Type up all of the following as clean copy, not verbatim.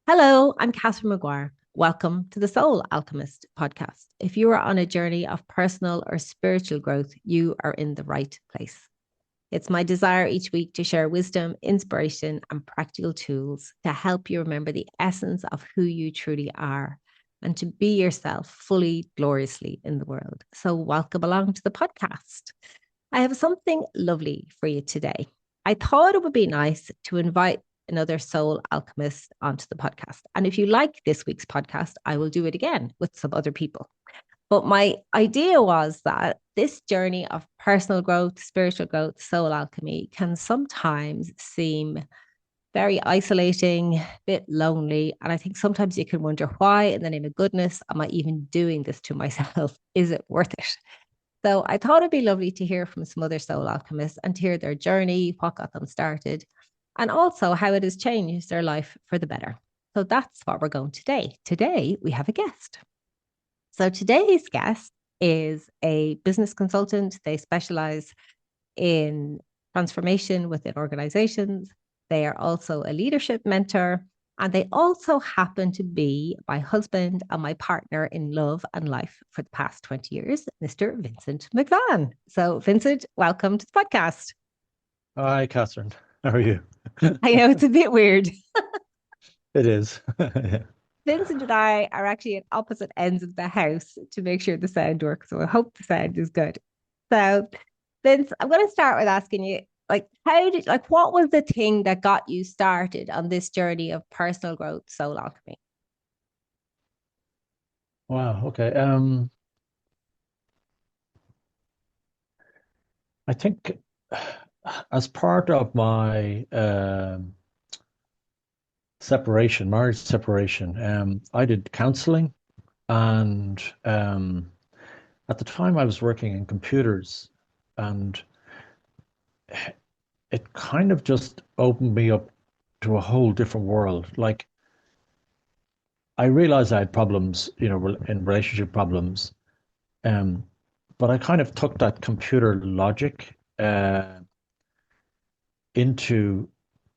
Hello, I'm Catherine McGuire. Welcome to the Soul Alchemist podcast. If you are on a journey of personal or spiritual growth, you are in the right place. It's my desire each week to share wisdom, inspiration, and practical tools to help you remember the essence of who you truly are and to be yourself fully, gloriously in the world. So, welcome along to the podcast. I have something lovely for you today. I thought it would be nice to invite another soul alchemist onto the podcast. And if you like this week's podcast, I will do it again with some other people. But my idea was that this journey of personal growth, spiritual growth, soul alchemy can sometimes seem very isolating, a bit lonely. And I think sometimes you can wonder why, in the name of goodness, am I even doing this to myself? Is it worth it? So I thought it'd be lovely to hear from some other soul alchemists and to hear their journey, what got them started, and also how it has changed their life for the better. So that's what we're going today. Today we have a guest. So today's guest is a business consultant. They specialize in transformation within organizations. They are also a leadership mentor. And they also happen to be my husband and my partner in love and life for the past 20 years, Mr. Vincent McMahon. So, Vincent, welcome to the podcast. Hi, Catherine. How are you? I know it's a bit weird. It is. Yeah. Vincent and I are actually at opposite ends of the house to make sure the sound works. So, I hope the sound is good. So, Vince, I'm going to start with asking you, what was the thing that got you started on this journey of personal growth, soul alchemy? Wow. Okay. I think as part of my marriage separation, I did counselling, and at the time I was working in computers, and it kind of just opened me up to a whole different world. Like I realized I had problems, in relationship problems. Um, but I kind of took that computer logic into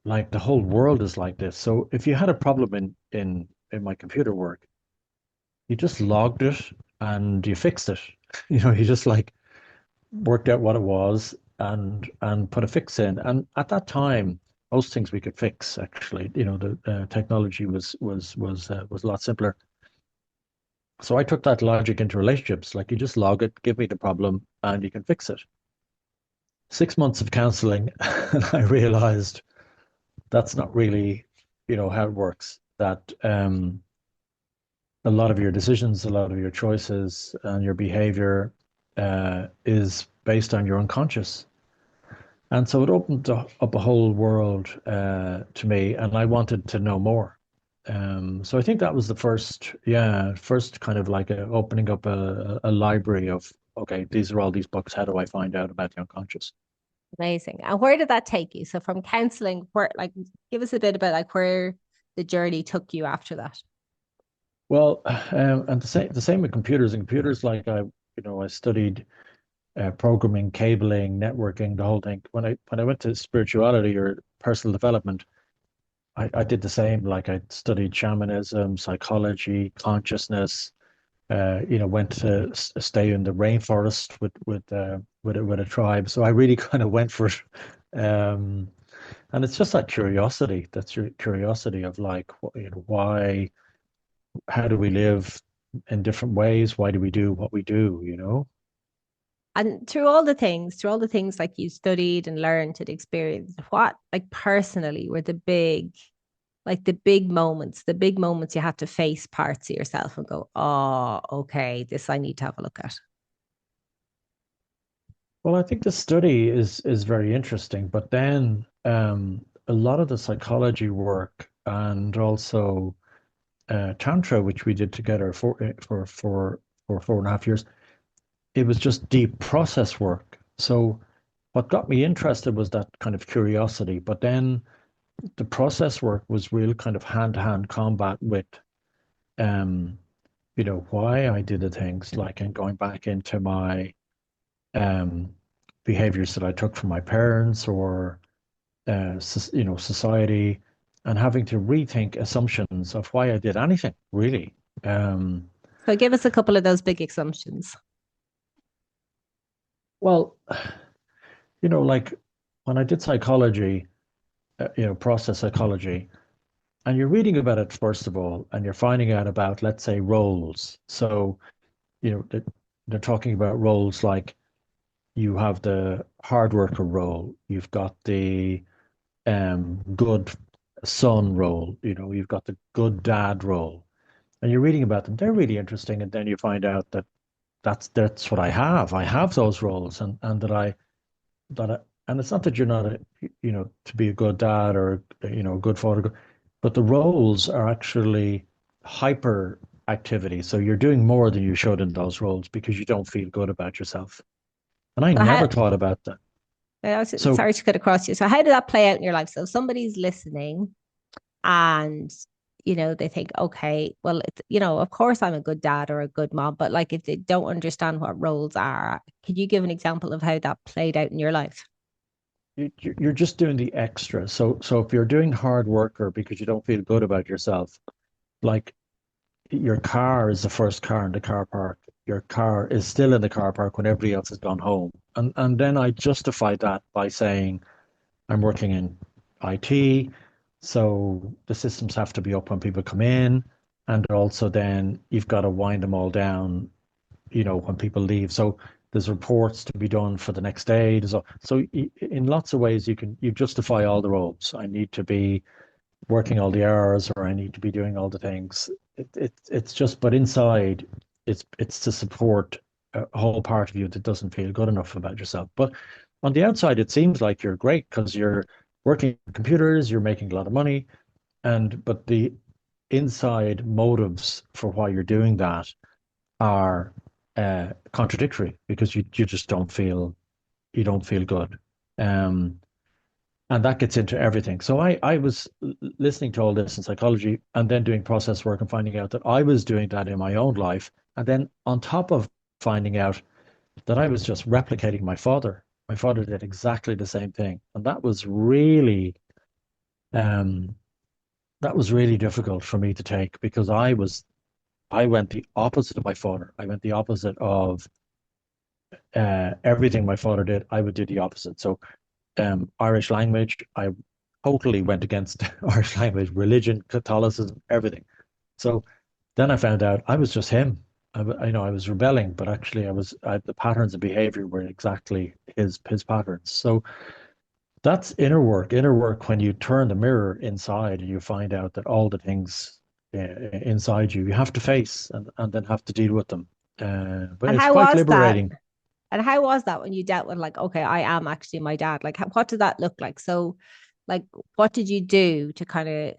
like the whole world is like this. So if you had a problem in my computer work, you just logged it and you fixed it. You just like worked out what it was and put a fix in. And at that time, most things we could fix actually. The technology was a lot simpler. So I took that logic into relationships. Like you just log it, give me the problem, and you can fix it. 6 months of counseling, and I realized that's not really, how it works. That a lot of your decisions, a lot of your choices, and your behavior is based on your unconscious. And so it opened up a whole world to me, and I wanted to know more. So I think that was the first kind of like opening up a library of, okay, these are all these books. How do I find out about the unconscious? Amazing. And where did that take you? So from counseling, give us a bit about like where the journey took you after that. Well, and the same with computers. And computers, like I studied programming, cabling, networking, the whole thing. When I went to spirituality or personal development, I did the same. Like I studied shamanism, psychology, consciousness. Went to stay in the rainforest with a tribe. So I really kind of went for it. Um, and it's just that curiosity. That's your curiosity of like, why, how do we live in different ways? Why do we do what we do? And through all the things like you studied and learned and experienced, what like personally were the big moments you had to face parts of yourself and go, oh, okay, this I need to have a look at. Well, I think the study is very interesting, but then a lot of the psychology work and also tantra, which we did together for 4.5 years, it was just deep process work. So what got me interested was that kind of curiosity, but then the process work was real kind of hand-to-hand combat with um, why I did the things, like and going back into my um behaviors that I took from my parents or society, and having to rethink assumptions of why I did anything, really. Um, So give us a couple of those big assumptions. well, like when I did psychology, process psychology, and you're reading about it first of all, and you're finding out about, let's say, roles. So, they're talking about roles like you have the hard worker role, you've got the good son role, you've got the good dad role, and you're reading about them. They're really interesting, and then you find out that that's what I have. I have those roles, and and it's not that you're not to be a good dad or a good father, but the roles are actually hyper activity. So you're doing more than you should in those roles because you don't feel good about yourself. And I So how, never thought about that. So sorry to cut across you. So how did that play out in your life? So if somebody's listening and they think, okay, well, of course I'm a good dad or a good mom, but like if they don't understand what roles are, could you give an example of how that played out in your life? you're just doing the extra. So if you're doing hard work or because you don't feel good about yourself, like your car is the first car in the car park. Your car is still in the car park when everybody else has gone home. And then I justify that by saying I'm working in IT, so the systems have to be up when people come in, and also then you've got to wind them all down, when people leave. So there's reports to be done for the next day. In lots of ways you justify all the roles. I need to be working all the hours, or I need to be doing all the things. It's just, but inside, it's to support a whole part of you that doesn't feel good enough about yourself. But on the outside, it seems like you're great because you're working on computers, you're making a lot of money, but the inside motives for why you're doing that are contradictory because you just don't feel good. Um, and that gets into everything. So I was listening to all this in psychology and then doing process work and finding out that I was doing that in my own life. And then on top of finding out that I was just replicating my father. My father did exactly the same thing. And um, that was really difficult for me to take because I went the opposite of my father. I went the opposite of everything my father did. I would do the opposite. So Irish language. I totally went against Irish language, religion, Catholicism, everything. So then I found out I was just him. I was rebelling, but actually the patterns of behavior were exactly his patterns. So that's inner work. Inner work when you turn the mirror inside and you find out that all the things inside you have to face and then have to deal with them. But And it's how quite was that? liberating. And how was that when you dealt with like, okay, I am actually my dad? Like, what did that look like? So, like, what did you do to kind of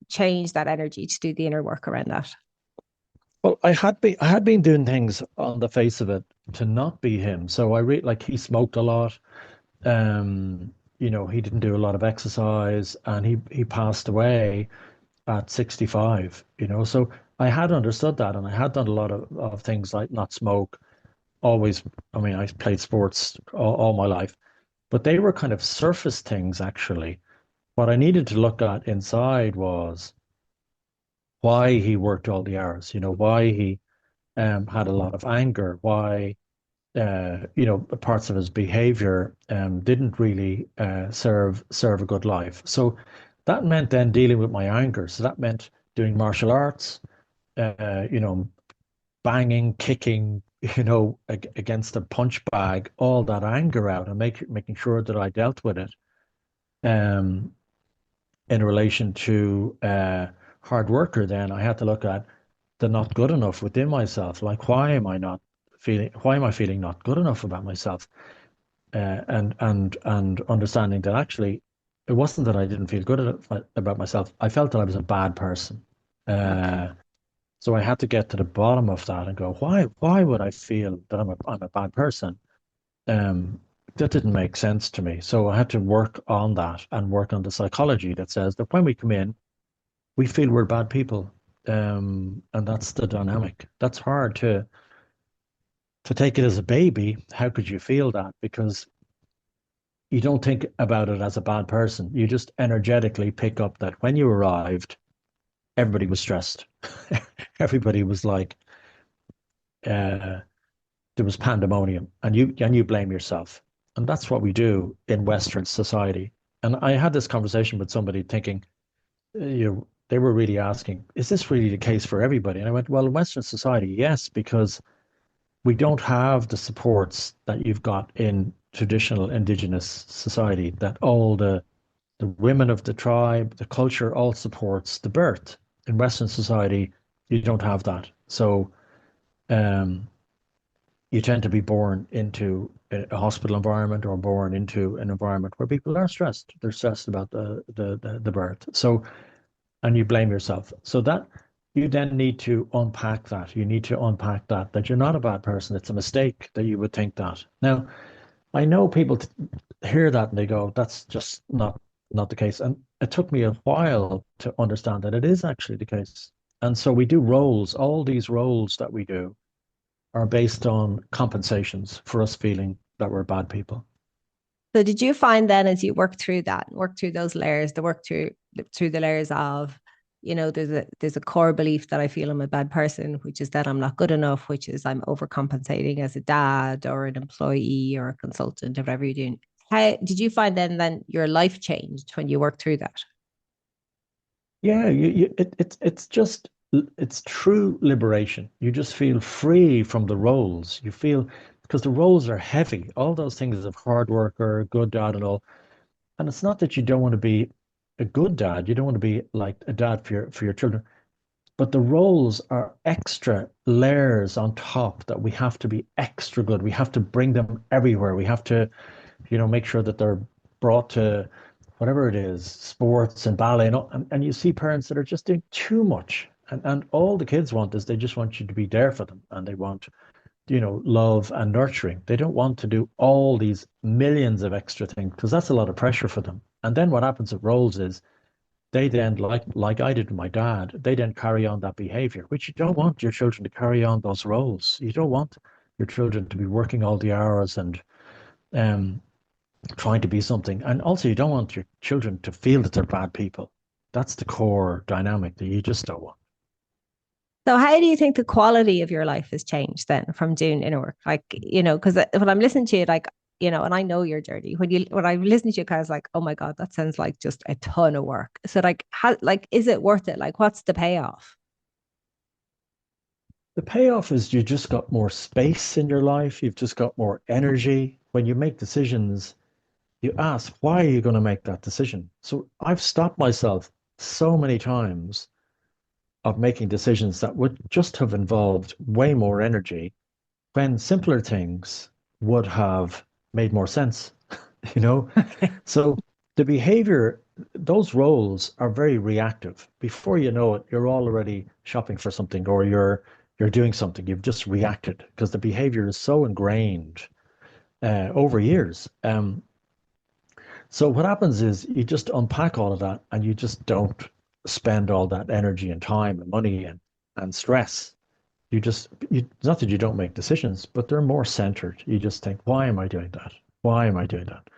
change that energy to do the inner work around that? Well, I had been doing things on the face of it to not be him. So like he smoked a lot. He didn't do a lot of exercise and he passed away at 65, So I had understood that and I had done a lot of things like not smoke, always, I mean, I played sports all my life, but they were kind of surface things actually. What I needed to look at inside was why he worked all the hours, why he had a lot of anger, why parts of his behavior didn't really serve a good life. So that meant then dealing with my anger. So that meant doing martial arts, uh, you know, banging, kicking, against a punch bag, all that anger out and making sure that I dealt with it um, in relation to hard worker. Then I had to look at the not good enough within myself. Like, why am I feeling not good enough about myself? And understanding that actually it wasn't that I didn't feel good about myself. I felt that I was a bad person. Okay. Uh, so I had to get to the bottom of that and go, why would I feel that I'm a bad person? Um, that didn't make sense to me. So I had to work on that and work on the psychology that says that when we come in, we feel we're bad people. And that's the dynamic. That's hard to take it as a baby. How could you feel that? Because you don't think about it as a bad person. You just energetically pick up that when you arrived, everybody was stressed. Everybody was like, uh, there was pandemonium, and you blame yourself. And that's what we do in Western society. And I had this conversation with somebody thinking, they were really asking, is this really the case for everybody? And I went, well, in Western society, yes, because we don't have the supports that you've got in traditional indigenous society, that all the women of the tribe, the culture all supports the birth. In Western society, you don't have that. So um, you tend to be born into a hospital environment or born into an environment where people are stressed. They're stressed about the birth. So, and you blame yourself. So that you then need to unpack that. You need to unpack that you're not a bad person. It's a mistake that you would think that. Now, I know people hear that and they go, that's just not the case. And it took me a while to understand that it is actually the case. And so we do roles, all these roles that we do are based on compensations for us feeling that we're bad people. So did you find then as you work through that, work through those layers, the work through the layers of, there's a core belief that I feel I'm a bad person, which is that I'm not good enough, which is I'm overcompensating as a dad or an employee or a consultant or whatever you're doing. How did you find then your life changed when you worked through that? Yeah, it's just it's true liberation. You just feel free from the roles. You feel because the roles are heavy. All those things of hard worker, good dad, and all. And it's not that you don't want to be a good dad. You don't want to be like a dad for your children. But the roles are extra layers on top that we have to be extra good. We have to bring them everywhere. We have to, make sure that they're brought to whatever it is, sports and ballet. And you see parents that are just doing too much. And all the kids want is they just want you to be there for them. And they want, love and nurturing. They don't want to do all these millions of extra things because that's a lot of pressure for them. And then what happens at roles is they then, like I did with my dad, they then carry on that behavior, which you don't want your children to carry on those roles. You don't want your children to be working all the hours and um, trying to be something. And also, you don't want your children to feel that they're bad people. That's the core dynamic that you just don't want. So how do you think the quality of your life has changed then from doing inner work? Like, because when I'm listening to you, like, and I know your journey. When I'm listening to you, I was like, oh my God, that sounds like just a ton of work. So is it worth it? Like, what's the payoff? The payoff is you just got more space in your life. You've just got more energy. When you make decisions, you ask, why are you going to make that decision? So I've stopped myself so many times of making decisions that would just have involved way more energy when simpler things would have made more sense, you know? Okay. So the behavior, those roles are very reactive. Before you know it, you're already shopping for something or you're doing something. You've just reacted because the behavior is so ingrained over years. So what happens is you just unpack all of that and you just don't spend all that energy and time and money and stress. Not that you don't make decisions, but they're more centered. You just think, why am I doing that? Why am I doing that?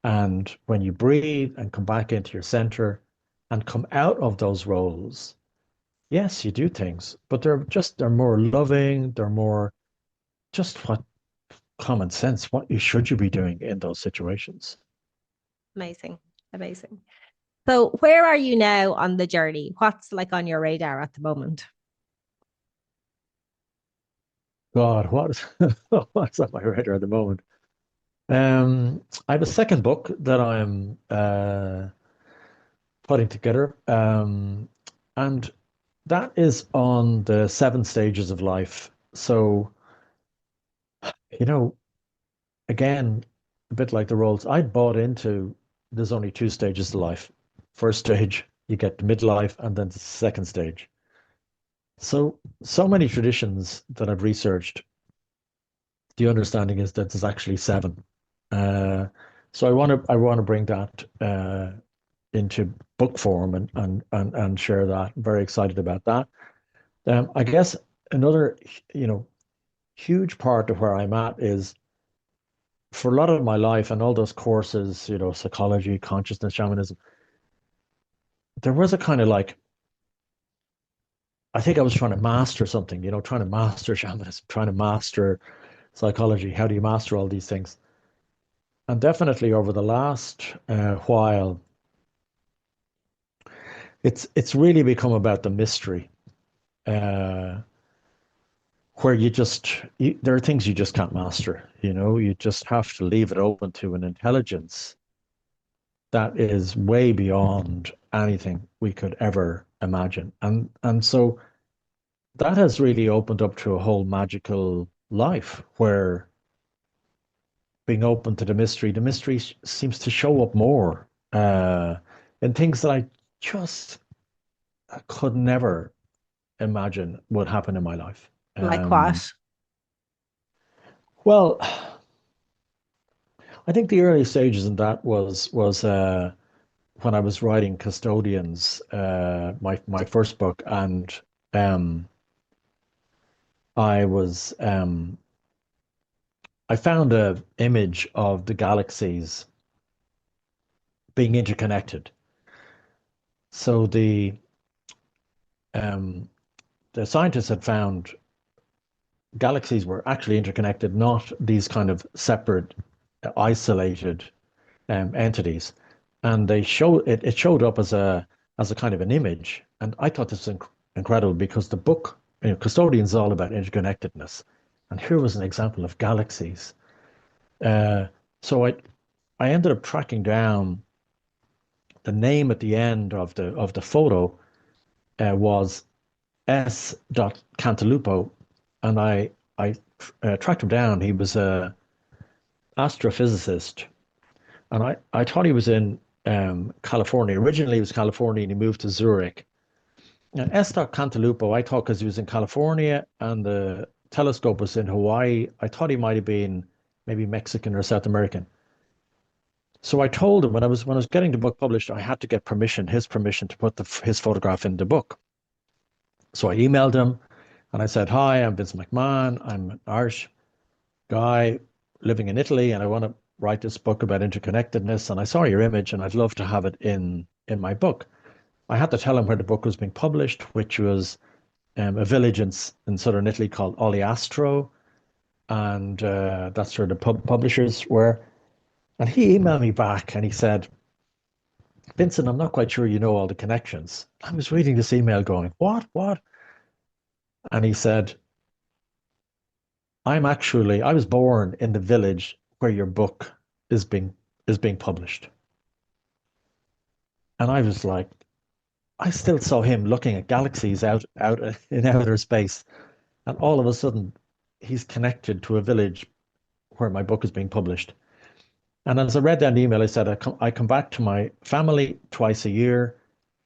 And when you breathe and come back into your center and come out of those roles, yes, you do things, but they're more loving, they're more just what common sense, what you should you be doing in those situations. Amazing. Amazing. So where are you now on the journey? What's like on your radar at the moment? God, what is what's on my radar at the moment? I have a second book that I'm putting together, and that is on the seven stages of life. So, you know, again, a bit like the roles, I bought into there's only two stages to life. First stage, you get to midlife, and then the second stage. So many traditions that I've researched, the understanding is that there's actually seven. Uh, so I want to bring that into book form and share that. I'm very excited about that. I guess another, you know, huge part of where I'm at is for a lot of my life and all those courses, psychology, consciousness, shamanism, there was a kind of like, I think I was trying to master something, trying to master shamanism, trying to master psychology. How do you master all these things? And definitely over the last while, it's really become about the mystery, uh, where there are things you just can't master. You just have to leave it open to an intelligence that is way beyond anything we could ever imagine. And so that has really opened up to a whole magical life where being open to the mystery seems to show up more in things that I just could never imagine would happen in my life. Like Um, what? well, I think the early stages in that was when I was writing Custodians, my first book, and um, I was I found a image of the galaxies being interconnected. So um, the scientists had found galaxies were actually interconnected, not these kind of separate, isolated entities. And it showed up as a kind of an image. And I thought this was incredible because the book, Custodian, is all about interconnectedness. And here was an example of galaxies. Uh, so I ended up tracking down the name at the end of the photo was S. Cantalupo, and I tracked him down. He was a astrophysicist, and I thought he was in California. Originally, he was California, and he moved to Zurich. And S. Cantalupo, I thought because he was in California and the telescope was in Hawaii, I thought he might have been maybe Mexican or South American. So I told him when I was getting the book published, I had to get permission, his permission to put his photograph in the book. So I emailed him and I said, "Hi, I'm Vincent McMahon. I'm an Irish guy living in Italy, and I want to write this book about interconnectedness. And I saw your image, and I'd love to have it in my book." I had to tell him where the book was being published, which was a village in southern Italy called Oliastro, and that's where the publishers were. And he emailed me back, and he said, "Vincent, I'm not quite sure you know all the connections." I was reading this email, going, "What? What?" And he said, I was born in the village where your book is being published." And I was like, I still saw him looking at galaxies out in outer space, and all of a sudden he's connected to a village where my book is being published. And as I read that email, I said, I come back to my family twice a year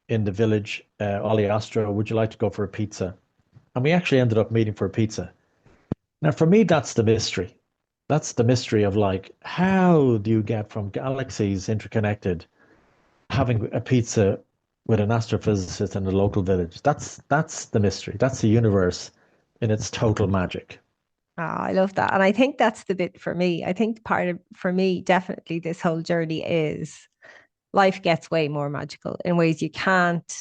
in the village, Oliastro. Would you like to go for a pizza? And we actually ended up meeting for a pizza. Now, for me, that's the mystery. That's the mystery of like, how do you get from galaxies interconnected, having a pizza with an astrophysicist in a local village? That's the mystery. That's the universe in its total magic. Oh, I love that. And I think that's the bit for me. I think part of, for me, definitely this whole journey is life gets way more magical in ways you can't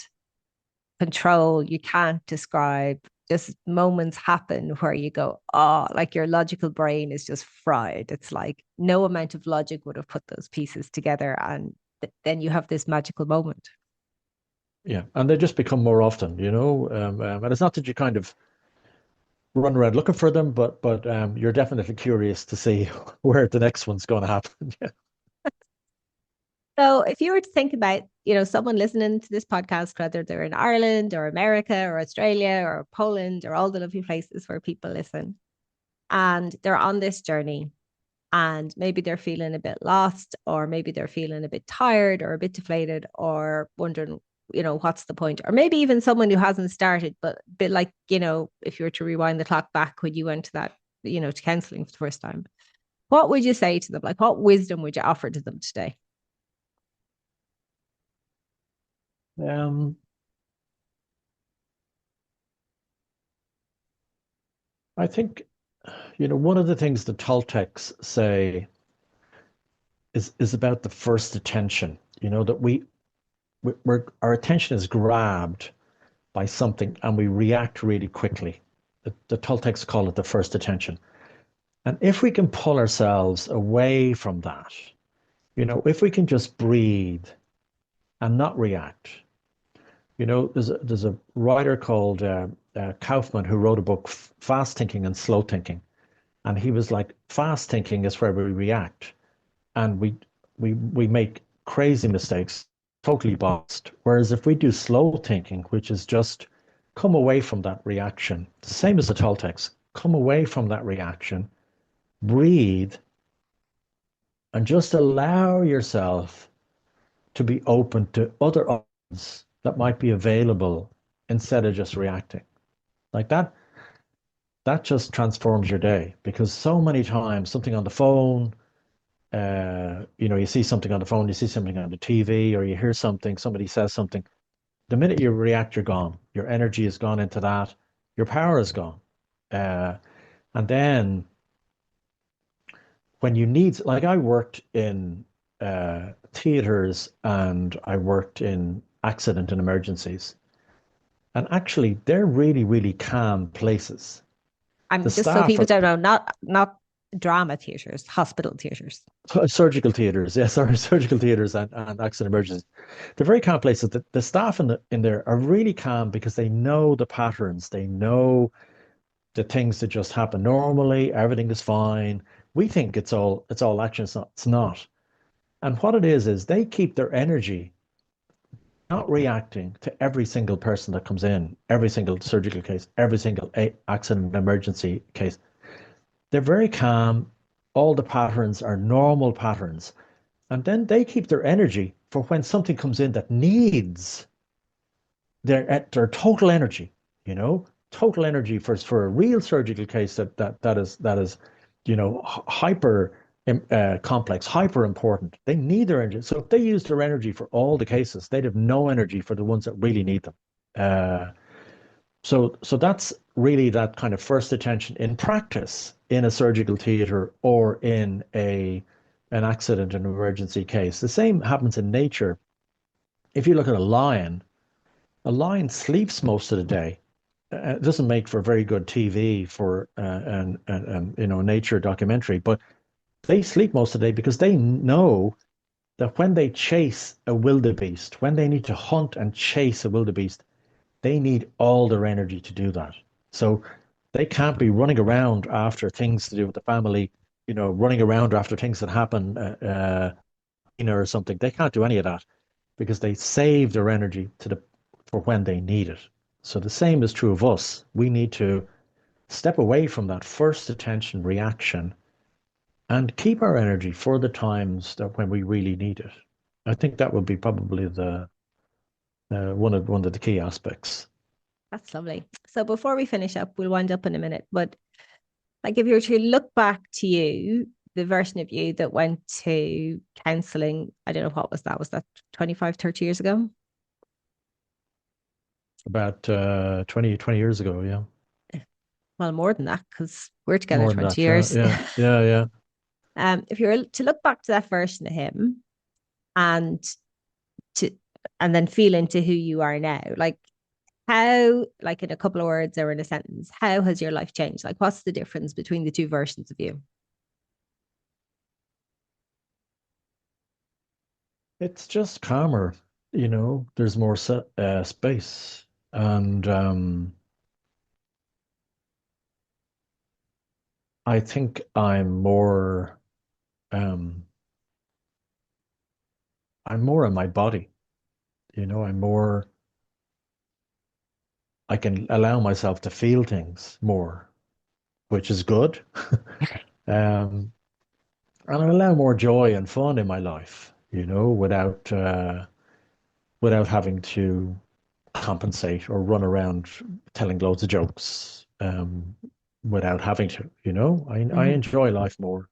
control, you can't describe. Just moments happen where you go, oh, like your logical brain is just fried. It's like no amount of logic would have put those pieces together. And then you have this magical moment. Yeah, and they just become more often, and it's not that you kind of run around looking for them, but you're definitely curious to see where the next one's going to happen. Yeah. So if you were to think about, someone listening to this podcast, whether they're in Ireland or America or Australia or Poland or all the lovely places where people listen, and they're on this journey and maybe they're feeling a bit lost, or maybe they're feeling a bit tired or a bit deflated or wondering, what's the point? Or maybe even someone who hasn't started, but a bit like, if you were to rewind the clock back when you went to that, to counselling for the first time, what would you say to them? Like, what wisdom would you offer to them today? Um, I think, one of the things the Toltecs say is about the first attention. That our attention is grabbed by something and we react really quickly. The Toltecs call it the first attention. And if we can pull ourselves away from that, if we can just breathe and not react. There's a writer called Kaufman who wrote a book, Fast Thinking and Slow Thinking. And he was like, fast thinking is where we react and we make crazy mistakes, totally boxed. Whereas if we do slow thinking, which is just come away from that reaction, the same as the Toltecs, come away from that reaction, breathe, and just allow yourself to be open to other options that might be available instead of just reacting. Like that just transforms your day because so many times something on the phone, you see something on the phone, you see something on the TV, or you hear something, somebody says something. The minute you react, you're gone. Your energy has gone into that. Your power is gone. Uh, and then when you need, like I worked in theaters and I worked in accident and emergencies. And actually, they're really, really calm places. The I'm just so staff people are don't know, not drama theaters, hospital theaters. surgical theaters, yeah, sorry, surgical theaters and accident emergencies. They're very calm places. The staff in there are really calm because they know the patterns. They know the things that just happen normally. Everything is fine. We think it's all action. It's not. It's not. And what it is they keep their energy not reacting to every single person that comes in, every single surgical case, every single accident emergency case. They're very calm. All the patterns are normal patterns. And then they keep their energy for when something comes in that needs their total energy, total energy for a real surgical case that is, hyper complex, hyper important. They need their energy. So if they use their energy for all the cases, they'd have no energy for the ones that really need them. Uh, so that's really that kind of first attention in practice in a surgical theater or in an accident and emergency case. The same happens in nature. If you look at a lion sleeps most of the day. It doesn't make for very good TV for a nature documentary, but they sleep most of the day because they know that when they chase a wildebeest, when they need to hunt and chase a wildebeest, they need all their energy to do that. So they can't be running around after things to do with the family, running around after things that happen, or something. They can't do any of that because they save their energy for when they need it. So the same is true of us. We need to step away from that first attention reaction and keep our energy for the times that when we really need it. I think that would be probably the one of the key aspects. That's lovely. So before we finish up, we'll wind up in a minute. But like if you were to look back to you, the version of you that went to counselling, I don't know what was that? Was that 25, 30 years ago? About 20 years ago, yeah. Well, more than that, because we're together More than 20 that, yeah, years. yeah, yeah, yeah. If you were to look back to that version of him and to and then feel into who you are now, like how, like in a couple of words or in a sentence, how has your life changed? Like what's the difference between the two versions of you? It's just calmer, there's more space. And I think um, I'm more in my body, I can allow myself to feel things more, which is good. Um, and I allow more joy and fun in my life, without having to compensate or run around telling loads of jokes, without having to, I Mm-hmm. enjoy life more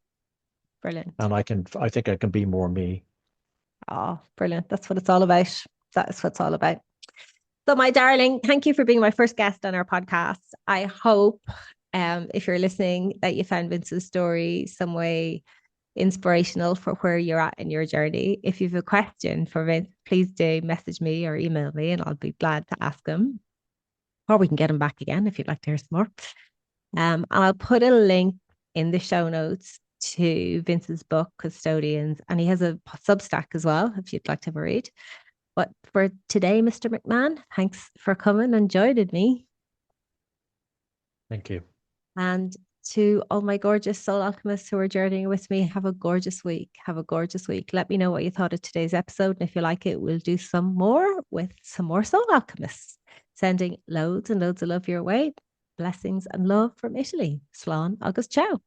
Brilliant. and I think I can be more me. Oh, brilliant. That's what it's all about. That is what it's all about. So, my darling, thank you for being my first guest on our podcast. I hope, if you're listening, that you found Vince's story some way inspirational for where you're at in your journey. If you have a question for Vince, please do message me or email me, and I'll be glad to ask him. Or we can get him back again if you'd like to hear some more. And I'll put a link in the show notes to Vince's book, Custodians, and he has a Substack as well if you'd like to have a read. But for today, Mr. McMahon, thanks for coming and joining me. Thank you. And to all my gorgeous soul alchemists who are journeying with me, have a gorgeous week. Have a gorgeous week. Let me know what you thought of today's episode. And if you like it, we'll do some more with some more soul alchemists. Sending loads and loads of love your way. Blessings and love from Italy. Slán agus ciao.